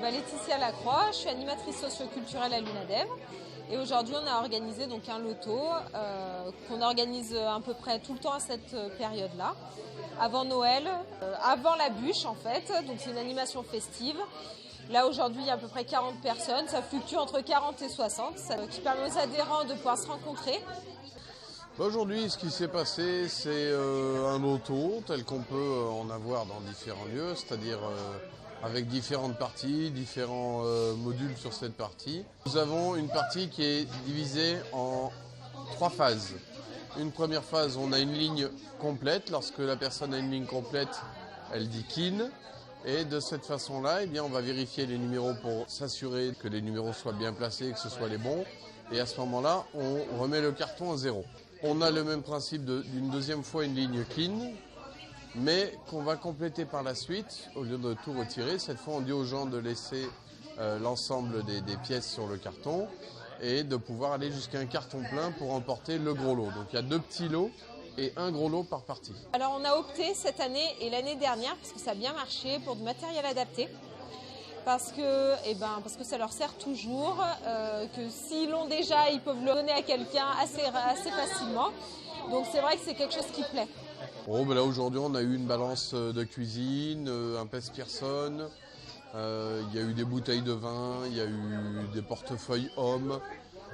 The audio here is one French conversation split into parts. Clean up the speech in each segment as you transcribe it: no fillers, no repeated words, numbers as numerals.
Laetitia Lacroix, je suis animatrice socio-culturelle à l'UNADEV. Et aujourd'hui, on a organisé donc un loto qu'on organise à peu près tout le temps à cette période-là, avant Noël, avant la bûche en fait. Donc c'est une animation festive. Là aujourd'hui, il y a à peu près 40 personnes. Ça fluctue entre 40 et 60, qui permet aux adhérents de pouvoir se rencontrer. Aujourd'hui, ce qui s'est passé, c'est un loto tel qu'on peut en avoir dans différents lieux, c'est-à-dire avec différentes parties, différents modules sur cette partie. Nous avons une partie qui est divisée en 3 phases. Une première phase, on a une ligne complète. Lorsque la personne a une ligne complète, elle dit KIN. Et de cette façon-là, eh bien, on va vérifier les numéros pour s'assurer que les numéros soient bien placés, que ce soit les bons. Et à ce moment-là, on remet le carton à 0. On a le même principe d'une deuxième fois une ligne KIN, mais qu'on va compléter par la suite. Au lieu de tout retirer, cette fois on dit aux gens de laisser l'ensemble des pièces sur le carton et de pouvoir aller jusqu'à un carton plein pour emporter le gros lot. Donc il y a 2 petits lots et un gros lot par partie. Alors on a opté cette année et l'année dernière, parce que ça a bien marché, pour du matériel adapté. Parce que ça leur sert toujours, que s'ils l'ont déjà, ils peuvent le donner à quelqu'un assez facilement. Donc c'est vrai que c'est quelque chose qui plaît. Bon, ben là aujourd'hui on a eu une balance de cuisine, un pèse-personne, il y a eu des bouteilles de vin, il y a eu des portefeuilles hommes.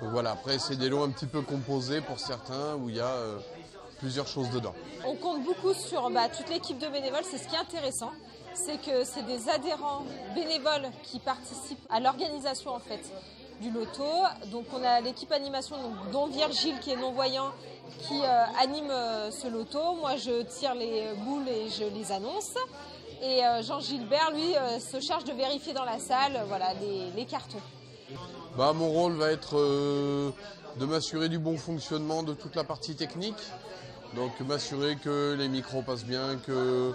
Donc voilà, après c'est des lots un petit peu composés pour certains où il y a plusieurs choses dedans. On compte beaucoup sur toute l'équipe de bénévoles, c'est ce qui est intéressant. C'est que c'est des adhérents bénévoles qui participent à l'organisation en fait du loto. Donc on a l'équipe animation, dont Virgile qui est non-voyant, qui anime ce loto. Moi je tire les boules et je les annonce. Et Jean-Gilbert, lui, se charge de vérifier dans la salle les cartons. Mon rôle va être de m'assurer du bon fonctionnement de toute la partie technique. Donc m'assurer que les micros passent bien, que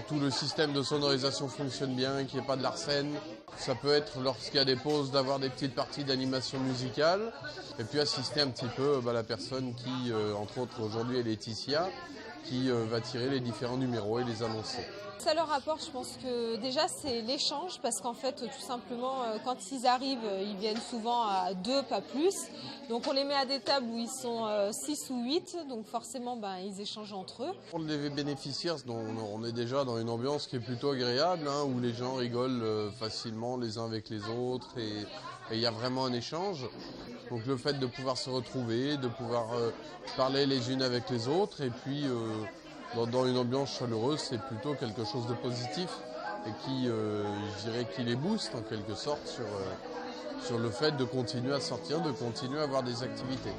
tout le système de sonorisation fonctionne bien, qu'il n'y ait pas de l'arsène. Ça peut être, lorsqu'il y a des pauses, d'avoir des petites parties d'animation musicale. Et puis assister un petit peu la personne qui, entre autres aujourd'hui, est Laetitia, qui va tirer les différents numéros et les annoncer. Ça leur apporte, je pense que déjà c'est l'échange, parce qu'en fait tout simplement quand ils arrivent, ils viennent souvent à 2, pas plus. Donc on les met à des tables où ils sont 6 ou 8, donc forcément ils échangent entre eux. Pour les bénéficiaires, on est déjà dans une ambiance qui est plutôt agréable, où les gens rigolent facilement les uns avec les autres et il y a vraiment un échange. Donc le fait de pouvoir se retrouver, de pouvoir parler les unes avec les autres et puis dans une ambiance chaleureuse, c'est plutôt quelque chose de positif et qui, je dirais, qui les booste en quelque sorte sur le fait de continuer à sortir, de continuer à avoir des activités.